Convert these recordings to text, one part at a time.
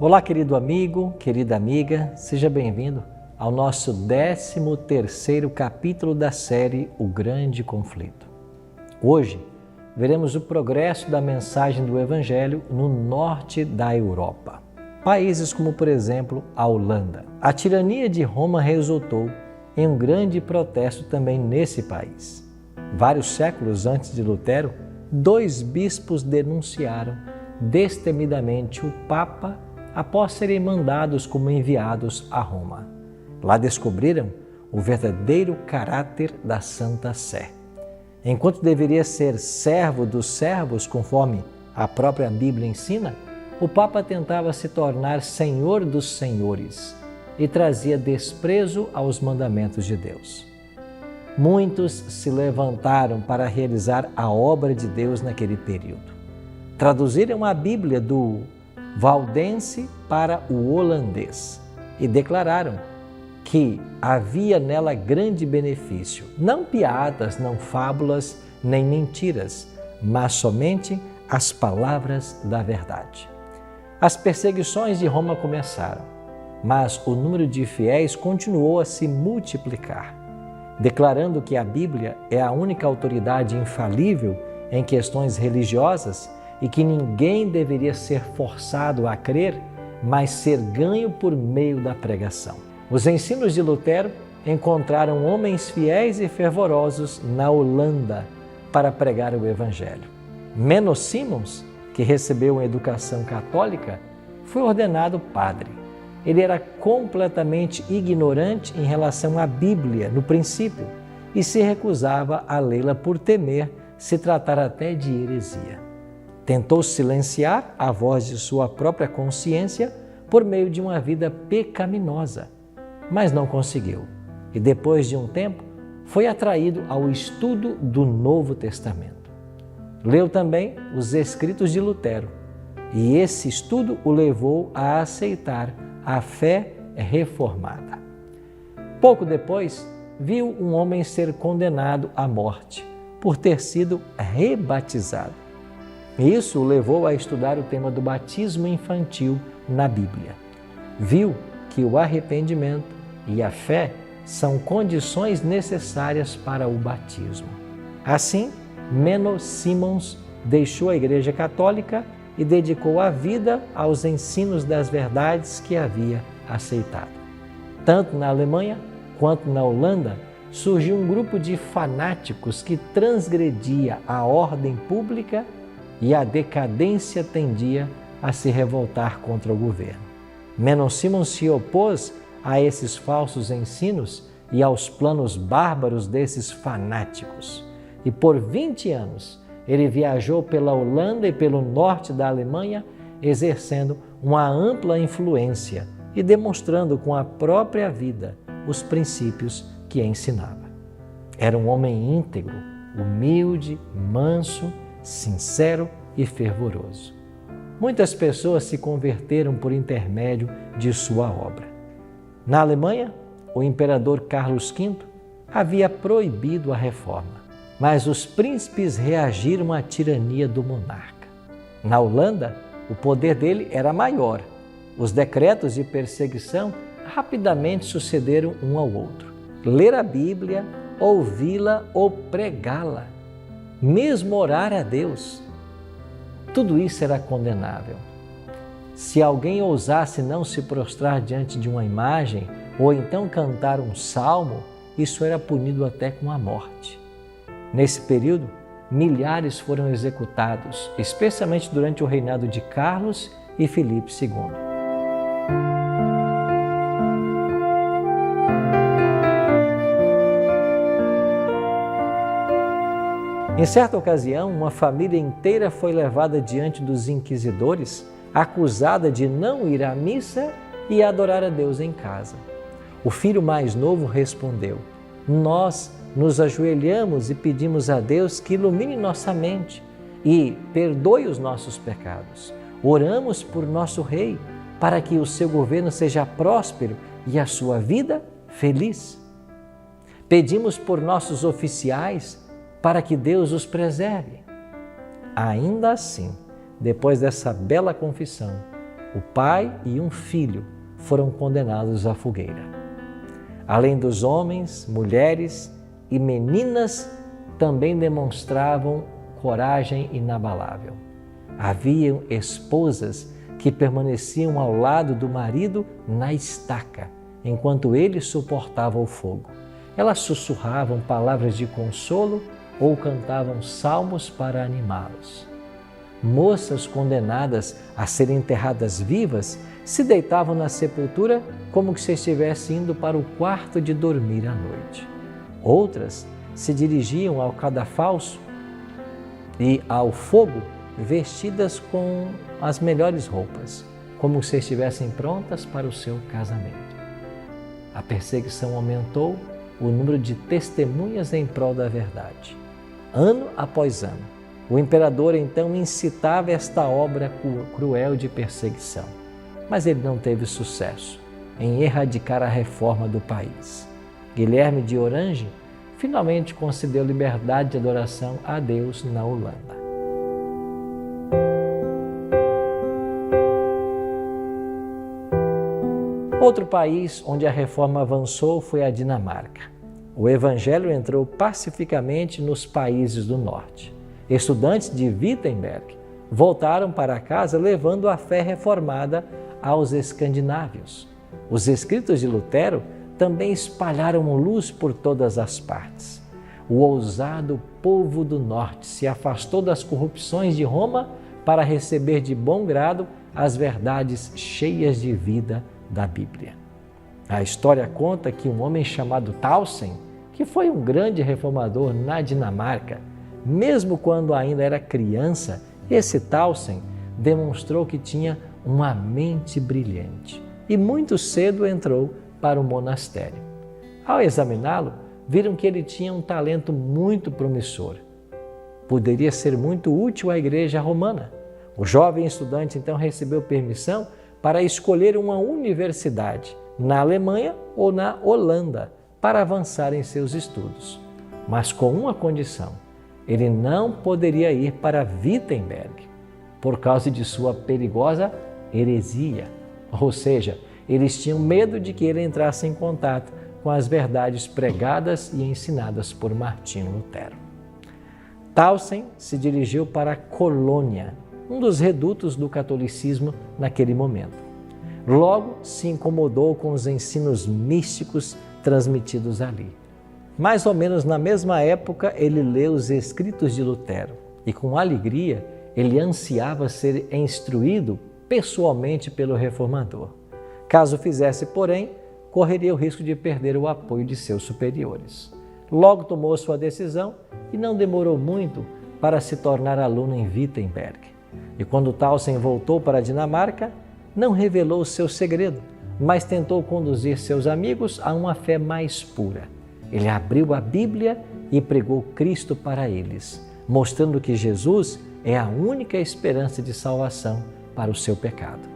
Olá, querido amigo, querida amiga, seja bem-vindo ao nosso 13º capítulo da série O Grande Conflito. Hoje, veremos o progresso da mensagem do Evangelho no norte da Europa. Países como, por exemplo, a Holanda. A tirania de Roma resultou em um grande protesto também nesse país. Vários séculos antes de Lutero, 2 bispos denunciaram destemidamente o Papa após serem mandados como enviados a Roma. Lá descobriram o verdadeiro caráter da Santa Sé. Enquanto deveria ser servo dos servos, conforme a própria Bíblia ensina, o Papa tentava se tornar senhor dos senhores e trazia desprezo aos mandamentos de Deus. Muitos se levantaram para realizar a obra de Deus naquele período. Traduziram a Bíblia do valdense para o holandês e declararam que havia nela grande benefício, não piadas, não fábulas, nem mentiras, mas somente as palavras da verdade. As perseguições de Roma começaram, mas o número de fiéis continuou a se multiplicar, declarando que a Bíblia é a única autoridade infalível em questões religiosas e que ninguém deveria ser forçado a crer, mas ser ganho por meio da pregação. Os ensinos de Lutero encontraram homens fiéis e fervorosos na Holanda para pregar o Evangelho. Menno Simons, que recebeu uma educação católica, foi ordenado padre. Ele era completamente ignorante em relação à Bíblia no princípio e se recusava a lê-la por temer se tratar até de heresia. Tentou silenciar a voz de sua própria consciência por meio de uma vida pecaminosa, mas não conseguiu. E depois de um tempo, foi atraído ao estudo do Novo Testamento. Leu também os escritos de Lutero, e esse estudo o levou a aceitar a fé reformada. Pouco depois, viu um homem ser condenado à morte por ter sido rebatizado. Isso o levou a estudar o tema do batismo infantil na Bíblia. Viu que o arrependimento e a fé são condições necessárias para o batismo. Assim, Menno Simons deixou a Igreja Católica e dedicou a vida aos ensinos das verdades que havia aceitado. Tanto na Alemanha quanto na Holanda, surgiu um grupo de fanáticos que transgredia a ordem pública e a decadência tendia a se revoltar contra o governo. Menno Simons se opôs a esses falsos ensinos e aos planos bárbaros desses fanáticos. E por 20 anos ele viajou pela Holanda e pelo norte da Alemanha, exercendo uma ampla influência e demonstrando com a própria vida os princípios que ensinava. Era um homem íntegro, humilde, manso, sincero e fervoroso. Muitas pessoas se converteram por intermédio de sua obra. Na Alemanha, o imperador Carlos V havia proibido a reforma, mas os príncipes reagiram à tirania do monarca. Na Holanda, o poder dele era maior. Os decretos de perseguição rapidamente sucederam um ao outro. Ler a Bíblia, ouvi-la ou pregá-la, mesmo orar a Deus, tudo isso era condenável. Se alguém ousasse não se prostrar diante de uma imagem ou então cantar um salmo, isso era punido até com a morte. Nesse período, milhares foram executados, especialmente durante o reinado de Carlos e Filipe II. Em certa ocasião, uma família inteira foi levada diante dos inquisidores, acusada de não ir à missa e adorar a Deus em casa. O filho mais novo respondeu: "Nós nos ajoelhamos e pedimos a Deus que ilumine nossa mente e perdoe os nossos pecados. Oramos por nosso rei, para que o seu governo seja próspero e a sua vida feliz. Pedimos por nossos oficiais, para que Deus os preserve." Ainda assim, depois dessa bela confissão, O pai e um filho foram condenados à fogueira. Além dos homens, mulheres e meninas também demonstravam coragem inabalável. Haviam esposas que permaneciam ao lado do marido na estaca, enquanto ele suportava o fogo. Elas sussurravam palavras de consolo ou cantavam salmos para animá-los. Moças condenadas a serem enterradas vivas se deitavam na sepultura como se estivessem indo para o quarto de dormir à noite. Outras se dirigiam ao cadafalso e ao fogo vestidas com as melhores roupas, como se estivessem prontas para o seu casamento. A perseguição aumentou o número de testemunhas em prol da verdade. Ano após ano, o imperador então incitava esta obra cruel de perseguição, mas ele não teve sucesso em erradicar a reforma do país. Guilherme de Orange finalmente concedeu liberdade de adoração a Deus na Holanda. Outro país onde a reforma avançou foi a Dinamarca. O evangelho entrou pacificamente nos países do norte. Estudantes de Wittenberg voltaram para casa levando a fé reformada aos escandinávios. Os escritos de Lutero também espalharam luz por todas as partes. O ousado povo do norte se afastou das corrupções de Roma para receber de bom grado as verdades cheias de vida da Bíblia. A história conta que um homem chamado Tausen, que foi um grande reformador na Dinamarca, mesmo quando ainda era criança, esse Tausen demonstrou que tinha uma mente brilhante e muito cedo entrou para o monastério. Ao examiná-lo, viram que ele tinha um talento muito promissor. Poderia ser muito útil à igreja romana. O jovem estudante então recebeu permissão para escolher uma universidade na Alemanha ou na Holanda para avançar em seus estudos, mas com uma condição: ele não poderia ir para Wittenberg por causa de sua perigosa heresia, ou seja, eles tinham medo de que ele entrasse em contato com as verdades pregadas e ensinadas por Martinho Lutero. Tausen se dirigiu para Colônia, um dos redutos do catolicismo naquele momento. Logo se incomodou com os ensinos místicos transmitidos ali. Mais ou menos na mesma época, ele leu os escritos de Lutero e, com alegria, ele ansiava ser instruído pessoalmente pelo reformador. Caso fizesse, porém, correria o risco de perder o apoio de seus superiores. Logo tomou sua decisão e não demorou muito para se tornar aluno em Wittenberg. E quando Tausen voltou para a Dinamarca, não revelou o seu segredo, mas tentou conduzir seus amigos a uma fé mais pura. Ele abriu a Bíblia e pregou Cristo para eles, mostrando que Jesus é a única esperança de salvação para o seu pecado.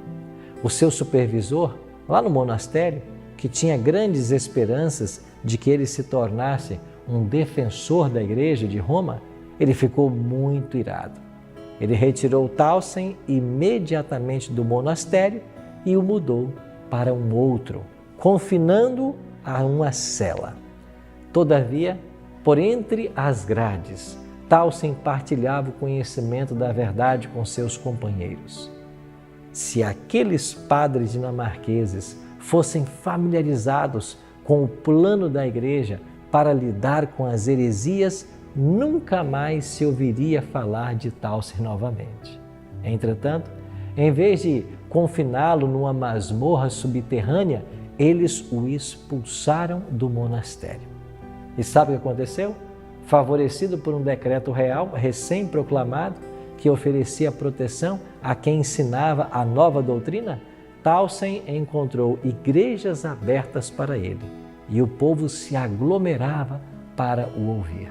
O seu supervisor, lá no monastério, que tinha grandes esperanças de que ele se tornasse um defensor da igreja de Roma, ele ficou muito irado. Ele retirou Tausen imediatamente do monastério e o mudou para um outro, confinando-o a uma cela. Todavia, por entre as grades, Tausen partilhava o conhecimento da verdade com seus companheiros. Se aqueles padres dinamarqueses fossem familiarizados com o plano da igreja para lidar com as heresias, nunca mais se ouviria falar de Tausen novamente. Entretanto, em vez de confiná-lo numa masmorra subterrânea, eles o expulsaram do monastério. E sabe o que aconteceu? Favorecido por um decreto real recém-proclamado que oferecia proteção a quem ensinava a nova doutrina, Tausen encontrou igrejas abertas para ele e o povo se aglomerava para o ouvir.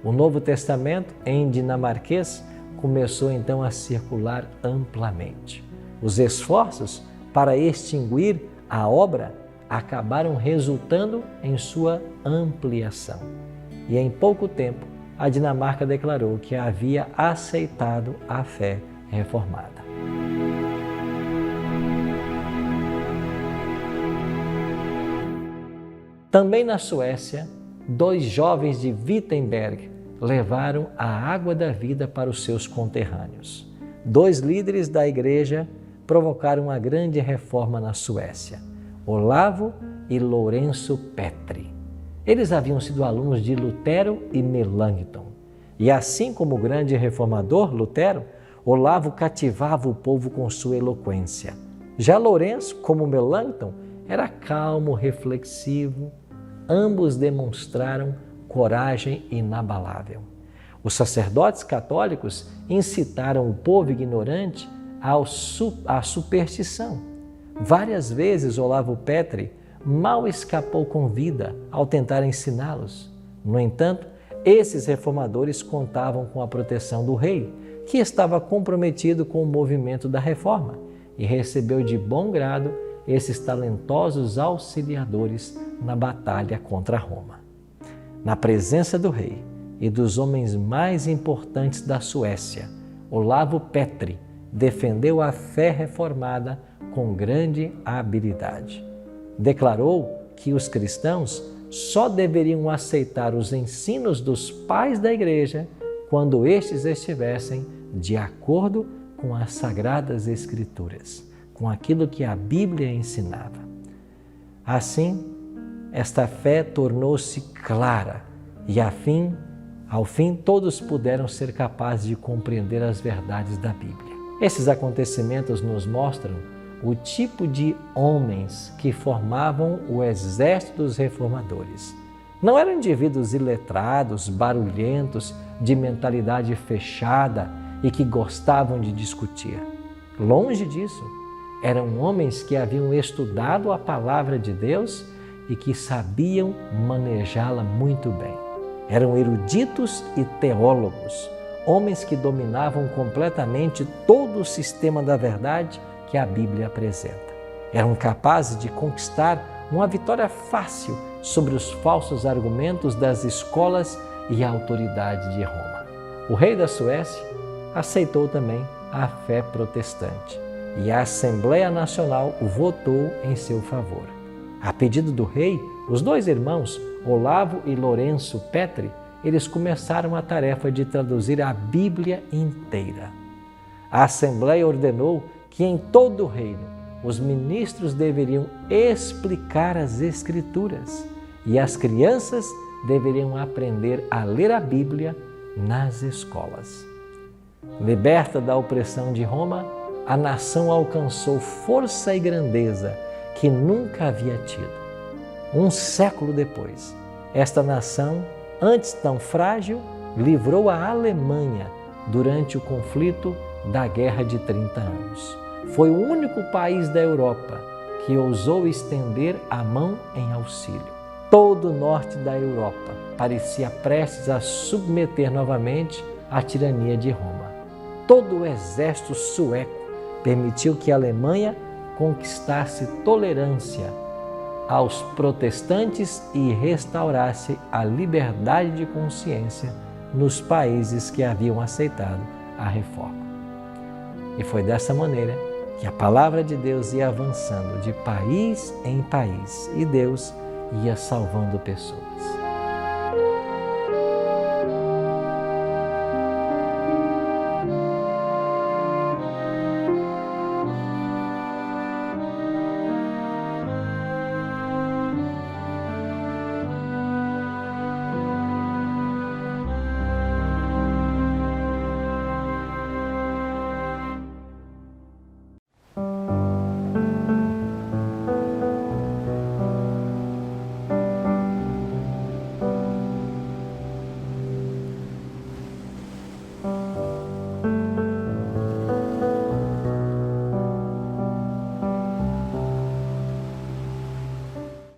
O Novo Testamento, em dinamarquês, começou então a circular amplamente. Os esforços para extinguir a obra acabaram resultando em sua ampliação. E em pouco tempo, a Dinamarca declarou que havia aceitado a fé reformada. Também na Suécia, 2 jovens de Wittenberg levaram a água da vida para os seus conterrâneos. 2 líderes da igreja provocaram uma grande reforma na Suécia, Olavo e Lourenço Petri. Eles haviam sido alunos de Lutero e Melanchthon. E assim como o grande reformador Lutero, Olavo cativava o povo com sua eloquência. Já Lourenço, como Melanchthon, era calmo, reflexivo. Ambos demonstraram coragem inabalável. Os sacerdotes católicos incitaram o povo ignorante à superstição. Várias vezes Olavo Petri mal escapou com vida ao tentar ensiná-los. No entanto, esses reformadores contavam com a proteção do rei, que estava comprometido com o movimento da reforma e recebeu de bom grado esses talentosos auxiliadores na batalha contra Roma. Na presença do rei e dos homens mais importantes da Suécia, Olavo Petri defendeu a fé reformada com grande habilidade. Declarou que os cristãos só deveriam aceitar os ensinos dos pais da igreja quando estes estivessem de acordo com as Sagradas Escrituras, com aquilo que a Bíblia ensinava. Assim, esta fé tornou-se clara e, ao fim, todos puderam ser capazes de compreender as verdades da Bíblia. Esses acontecimentos nos mostram o tipo de homens que formavam o exército dos reformadores. Não eram indivíduos iletrados, barulhentos, de mentalidade fechada e que gostavam de discutir. Longe disso, eram homens que haviam estudado a palavra de Deus e que sabiam manejá-la muito bem. Eram eruditos e teólogos, homens que dominavam completamente todo o sistema da verdade que a Bíblia apresenta. Eram capazes de conquistar uma vitória fácil sobre os falsos argumentos das escolas e autoridades de Roma. O rei da Suécia aceitou também a fé protestante e a Assembleia Nacional votou em seu favor. A pedido do rei, os 2 irmãos, Olavo e Lourenço Petri, eles começaram a tarefa de traduzir a Bíblia inteira. A Assembleia ordenou que em todo o reino os ministros deveriam explicar as Escrituras e as crianças deveriam aprender a ler a Bíblia nas escolas. Liberta da opressão de Roma, a nação alcançou força e grandeza que nunca havia tido. Um século depois, esta nação, antes tão frágil, livrou a Alemanha durante o conflito da Guerra de 30 anos. Foi o único país da Europa que ousou estender a mão em auxílio. Todo o norte da Europa parecia prestes a submeter novamente a tirania de Roma. Todo o exército sueco permitiu que a Alemanha conquistasse tolerância aos protestantes e restaurasse a liberdade de consciência nos países que haviam aceitado a reforma. E foi dessa maneira que a palavra de Deus ia avançando de país em país e Deus ia salvando pessoas.